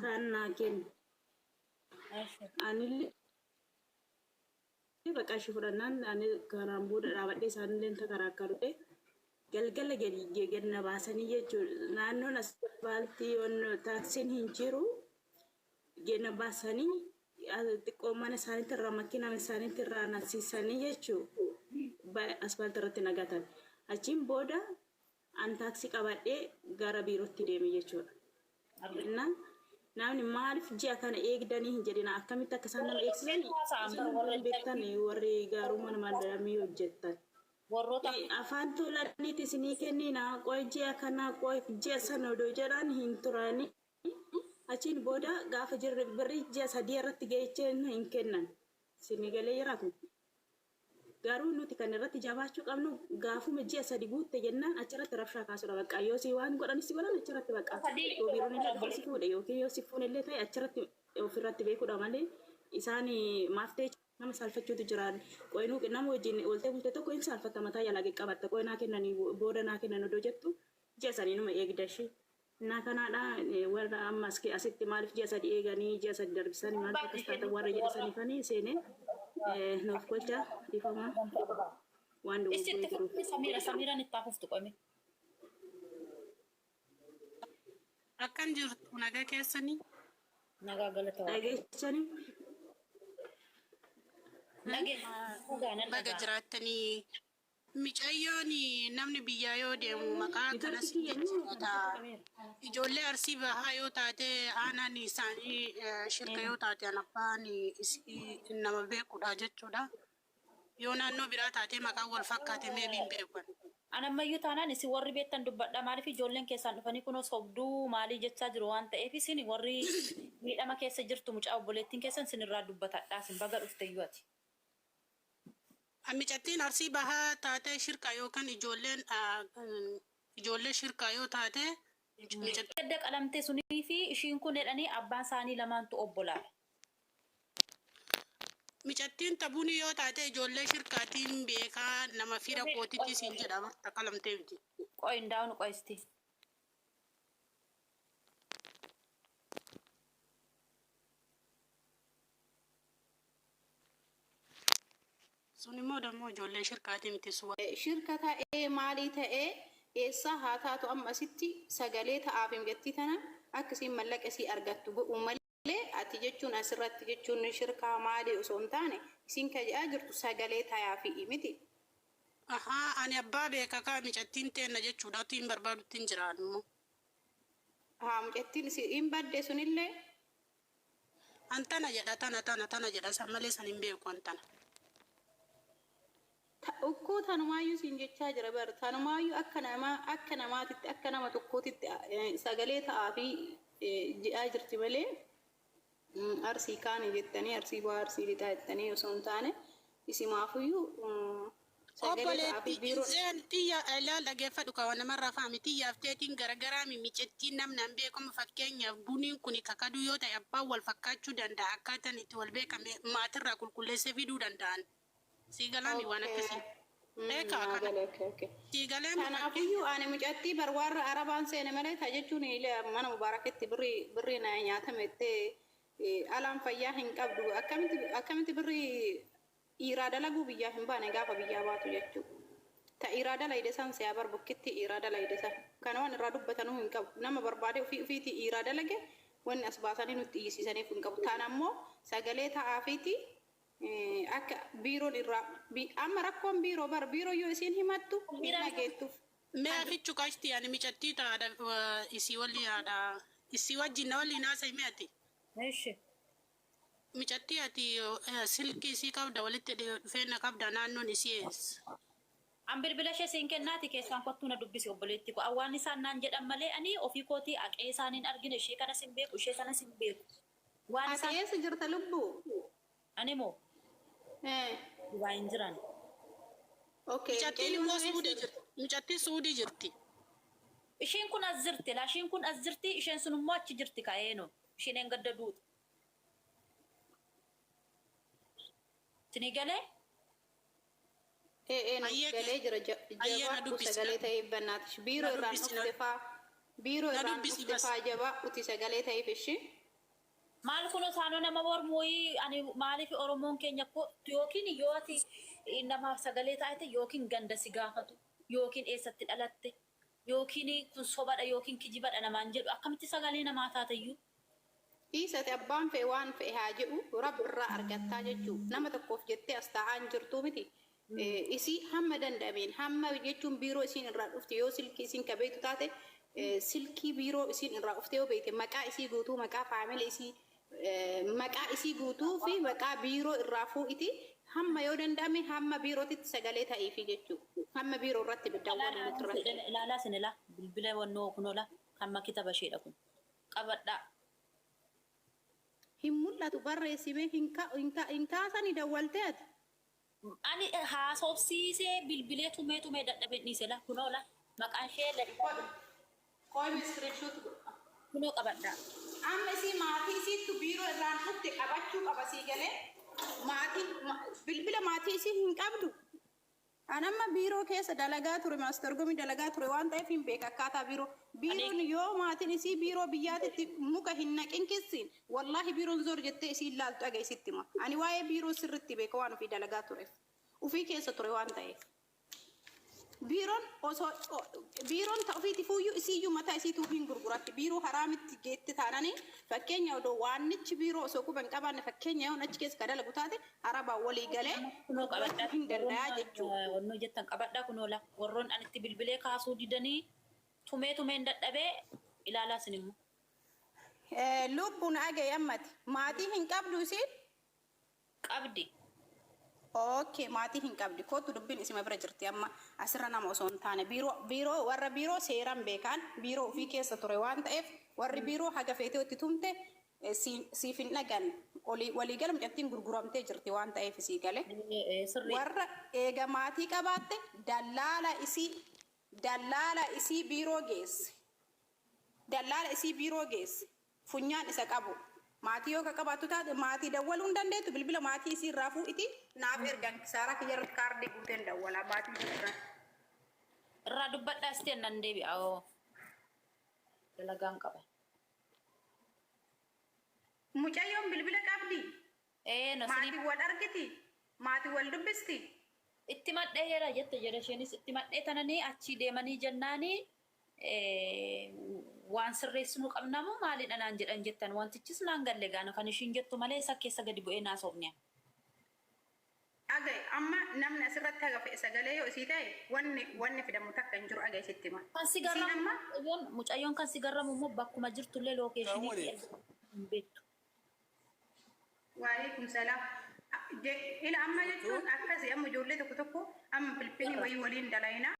kan naakin ani bakka shifranan ani karaan booda dhaabadhe isaanillee takaraakkaruudhe galgala gadi ganna baasanii jechuudha naannoon asfaaltii taaksiin hin jiru ganna baasanii xiqqoo mana isaaniitti irraa makiinaa isaaniitti irraa nasiisanii jechuudha asfaaltii irratti nagatan achiin booda an taaksii qabadhee gara biirootti deeme jechuudha. Namni maaliif ji'a kana eegdanii hin jedhina akkamitti akka isaan nama eegsisan beektan warri gaarummaa nama damee hojjettan. Afaan tolaniiti isinii kennina qoy ji'a kana qoy ji'a sana odoo jedhan hin turani. Achiin booda gaafa jirre birrii ji'a sadii irratti geecheen hin kennan. Isinii galee jiraatu. Garuu nuti kan irratti jabaachuu qabnu gaafuma ji'a sadii guutte jennaan achirratti rabshaa kaasudha bakka yoo si waan godhanis godhan achirratti bakka yoo biiroon illee si fuudhe yookiin yoo si fuun illee ta'e achirratti ofirratti beekuudha malee isaan maaftee nama salfachuutu jiraan qoyinuu nama wajjin oltee bultee tokko hin salfatta mataa yaalaa qabatta qoyinaa kennanii booda naa kennan odoo jettu ji'a sadii numa eegdashi. Naa kanaadha warra ammas asitti maaliif ji'a sadii eeganii ji'a sadii darbisanii maaliif akkas taatan warra jedhisanii seenee nuuf gocha difama waan dhufu Samiiraan itti hafuftu qome. Akkan jirtu nagaa keessanii nagaa galata dhageechanii baga jiraattanii micayyoon namni biyyaa yoo deemu maqaa akkanas jechuudha. Ijoollee Arsii bahaa yoo taate aanaan isaanii shirka yoo taate abbaan nama beekudha jechuudha. Yoo naannoo biraa taate maqaan wal fakkaate meebiin beekan. Anammayyuu taanaan isin warri beektan dubbadha maaliif ijoolleen keessaan dhufanii kunoo sobduu maalii jechaa jiru waan ta'eef isin warri miidhama keessa jirtu mucaa obboleettiin keessan sinirraa dubbatadhaa isin baga dhufteyyuu ati. Micattiin Arsii bahaa taate shirka yookaan ijoollee shirka yoo taate adda qalamte sunii fi ishiin kun jedhanii abbaan isaanii lamaantu obbolaa. Micattiin tabuuni yoo taate ijoollee shirkaatiin beekaa nama fira kootitti siin jedhama qalamtee miti. Qoy ndaawun qoysti. Sun immoo dammoo ijoollee shirkaatii miti suwa. Shirka ta'ee maalii ta'ee eessa haa taatu amma asitti sagalee ta'aaf himgattii tana akkasiin mallaqasii argattu godhu malee ati jechuun asirratti jechuun shirkaa maalii osoo hin taane isin kajaa jirtu sagalee ta'aaf miti. Ahaa ani abbaa beeka kaa micattiin teenna jechuudha utuu hin barbaadutti hin jiraan immoo. Haa micattiin hin badde sunillee. Antana jedha tana jedha san malee san hin beeku antana. Ukkoo tanumaayyuu siin jechaa jira bar tanumaayyuu akka namaatitti akka nama tokkootitti sagalee ta'aa fi ji'aa jirti malee arsii kaanii jettanii arsii bu'aa arsii lixaa jettanii osoo hin taane isimaafuyyuu sagalee ta'aa fi biiroo. Xiyya ilaal dhageeffadhu kaawwan namarraa faami xiyyaaf teetiin garagaraa mimicettiin namnaan beekamu fakkeenyaaf buniin kun kakaduu yoo ta'e abbaan wal fakkaachuu danda'a akkaataan itti wal beekame maatirraa qulqulleessee fiduu danda'an. Sigalami waan akkasii. Beekaa kana. Sigaleen. Kanaafiyyuu ani mucattii barwaarra arabaan seene malee taa jechuun mana mubaaraketti birrii na nyaatamettee alaan fayyaa hin qabdu akkamitti birrii dhiiraa dalaguu biyyaa hin baane gaafa biyyaa baatu jechuudha. Ta dhiiraa dalayde san siyaa barbukkitti dhiiraa dalayde san kana waan irraa dubbatanuu hin qabu nama barbaade ofiitii dhiiraa dalage wanni as baasanii nutti dhiyeessisaniif hin qabu. Taan ammoo sagalee ta'aafiiti. Akka biiroon irraa amma rakkoon biiroo yoo isin himattu miidhaa geettuuf. Mee afichu qaashti ani micattii taadha isii waliin haadha isii wajjin na waliin haasa'e mee ati. Meeshe. Micattii ati silkii isii qabda walitti dhufeenya qabda naannoon isii eessa. An bilbila ishee siin kennaati keessaan kottuu na dubbisi obboleetti ko awwaan isaan naan jedhan malee ani ofii kootii aqee isaaniin argine ishee kanas hin beeku ishee sanas hin beeku. Waan isaan eessa jirta lubbuu? Ani moo. Waa hin jiran. Micattiin immoo suudii jirti. Micattiin suudii jirti. Isheen kun as jirti. Laashiin kun as jirti. Isheen sun immoo achi jirti ka'eeno. Isheen hin gadda duutu. Sini galee? Galee jira. Jabaatu sagalee ta'ee bannaati. Biiroo irraan dhufte faa biiroo Na irraan dubbisi dhufte bas. faajabaa uti sagalee ta'eef ishee. Maal kuno saanoo nama mormuu ani maaliif Oromoon keenya ko yookiin yoo ati namaaf sagalee taate yookiin ganda si gaafatu yookiin eessatti dhalatte yookiin kun sobadha yookiin kijibadha namaan jedhu akkamitti sagalee namaa taateyyuu. Dhiisate abbaan fe'e waan fe'e haa jedhu rabbi irraa argattaa jechuu nama tokkoof jettee as taa'aan jirtu miti. Isii hamma danda'ameen hamma jechuun biiroo isiin irraa dhufte yoo silkii isiin kabeetu taate silkii biiroo isiin irraa dhufte yoo beekte maqaa isii guutuu maqaa faamilii isii maqaa isii guutuu fi maqaa biiroo irraa fuudhiti hamma yoo danda'ame hamma biirootitti sagalee ta'iifi jechuu hamma biiroo irratti biddawwan irratti. Ilaalaa sinila bilbila wannoo kunola kan makita basheedha kun qabadhaa. Hin mul'atu barreessimee hin kaasanii dawwaltee ati. Ani haasofsiisee bilbilee tumee dadhabee dhiisela kunola maqaan ishee ladhi. Qoyme screenshot godha. Kunoo qabadhaa. Amma isii maatii isiittu biiroo irraan dhufte qabachuu qaba sii galee maatii bilbila maatii isii hin qabdu. Anamma biiroo keessa dalagaa ture maastargomii dalagaa ture waan ta'eef hin beeka akkaataa biiroon yoo maatiin isii biiroo biyyaatitti muka hin naqin kissiin wallaahi biiroon zor jettee isii ilaaltu ageessitti hima. Ani waa'ee biiroo sirriitti beeka waan ofii dalagaa tureef ofii keessa ture waan ta'eef. Biiroon ta'uufiiti fuuyyuu isiiyyuu mataa isiituu hin gurguratti biiroo haraamitti geetti taananii fakkeenya odoo waannichi biiroo osoo quban qabaanne fakkeenya yoo achi keessa kadalagu taate harabaan walii galee Kunoo qabadhaa hin danda'a jechuudha. Wannoo jettan qabadhaa kunoola warroon anitti bilbilee kaasuu didanii tumeen dadhabee ilaalaa sin immoo. Lubbuun agee ammati maatii hin qabdu isiin. Qabdi. Okay, maatii hin qabdi. Kootu dubbiin isima bira jirti amma asirra nama osoo hin taane biiroo warra biiroo seeraan beekan biiroo ofii keessa ture waan ta'eef warri biiroo haga feetee itti tumte siif hin dhagan waliigala mucattiin gurguramtee jirti waan ta'eef isii gale. Warra eega maatii qabaatte dallaala isii biiroo geesse. Dallaala isii biiroo geesse. Funyaan isa qabu. Maatii yoo qabaattu taate maatii dawwaluu hin dandeettu bilbila maatii isii irraa fuudhiti naaf ergan kisaaraa kiyya irratti kaardii guuteen dawwalaa maatii irraa. Irraa dubbadhaa isteen nan deebi'a oo dalagaan qaba. Mucayyoon bilbila qabdi. Maatii wal argiti. Maatii wal dubbisti. Itti madheera jette jedha isheenis itti madhee tananii achii deemanii jennaanii waan sirreessinuu qabnamoo maalidha naan jedhan jettan wantichis naan galle gaana kan ishiin jettu malee isa keessa gadi bu'ee naasofne. Agay amma namni asirratti haga fe'e sagalee yoo isii ta'e wanni fidamu takka hin jiru agay sitti hima. Kan si garramu mucayyoon kan si garramu immoo bakkuma jirtullee lookeeshinii hin beektu. Waalaikum salaam. Ila amma jechuun akkasii amma ijoollee tokko amma bilbilli wayii waliin dalayna.